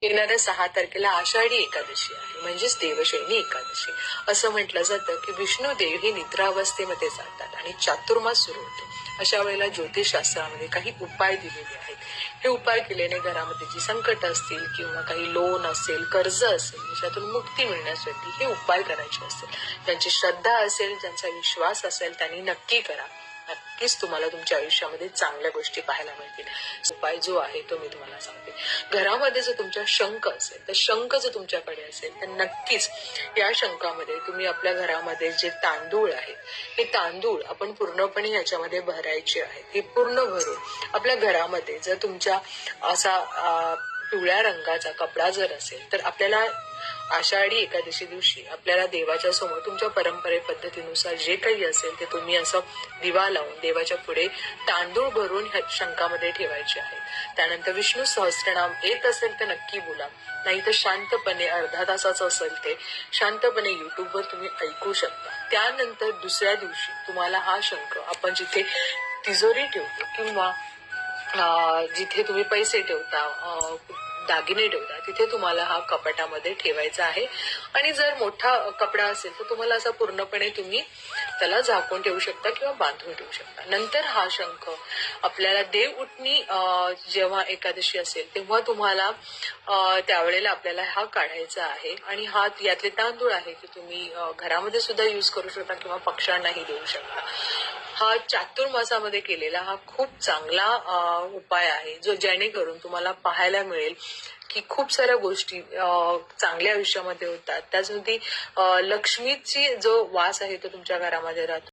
येणाऱ्या 6 तारखेला आषाढी एकादशी आहे, म्हणजेच देवशयनी एकादशी. असं म्हटलं जातं की विष्णुदेव हे निद्रावस्थेमध्ये जातात आणि चातुर्मास सुरू होतो. अशा वेळेला ज्योतिषशास्त्रामध्ये काही उपाय दिलेले आहेत. हे उपाय केल्याने घरामध्ये जी संकट असतील किंवा काही लोन असेल, कर्ज असेल, त्याच्यातून मुक्ती मिळण्यासाठी हे उपाय करायचे असतील. ज्यांची श्रद्धा असेल, ज्यांचा विश्वास असेल, त्यांनी नक्की करा. नक्कीच तुम्हाला तुमच्या आयुष्यामध्ये चांगल्या गोष्टी पाहायला मिळतील. उपाय जो आहे तो मी तुम्हाला सांगते. घरामध्ये जर तुमच्या शंख असेल, तर शंख जर तुमच्याकडे असेल तर नक्कीच या शंखामध्ये तुम्ही आपल्या घरामध्ये जे तांदूळ आहेत, हे तांदूळ आपण पूर्णपणे याच्यामध्ये भरायचे आहेत. हे पूर्ण भरून आपल्या घरामध्ये जर तुमच्या असा पिवळ्या रंगाचा कपडा जर असेल तर आपल्याला आषाढी एकादशी दिवशी आपल्याला देवाच्या समोर तुमच्या परंपरे पद्धतीनुसार जे काही असेल ते तुम्ही असं दिवा लावून देवाच्या पुढे तांदूळ भरून शंखामध्ये ठेवायचे आहे. त्यानंतर विष्णू सहस्त्रनाम येत असेल तर नक्की बोला, नाही तर शांतपणे अर्धा तासाचं असेल ते शांतपणे युट्यूबवर तुम्ही ऐकू शकता. त्यानंतर दुसऱ्या दिवशी तुम्हाला हा शंख आपण जिथे तिजोरी ठेवतो किंवा जिथे तुम्ही पैसे ठेवता, दागिने ठेवता, तिथे तुम्हाला हा कपाटामध्ये ठेवायचा आहे. आणि जर मोठा कपडा असेल तर तुम्हाला असा पूर्णपणे तुम्ही त्याला झाकून ठेवू शकता किंवा बांधून ठेवू शकता. नंतर हा शंख आपल्याला देव उठणी जेव्हा एकादशी असेल तेव्हा तुम्हाला त्यावेळेला आपल्याला हा काढायचा आहे. आणि हा यातले तांदूळ आहे ते तुम्ही घरामध्ये सुद्धा युज करू शकता किंवा पक्ष्यांनाही देऊ शकता. हा चातुर्मासामध्ये केलेला हा खूप चांगला उपाय आहे, जो जेणेकरून तुम्हाला पाहायला मिळेल की खूप साऱ्या गोष्टी चांगल्या आयुष्यामध्ये होतात. त्यासाठी लक्ष्मीची जो वास आहे तो तुमच्या घरामध्ये राहतो.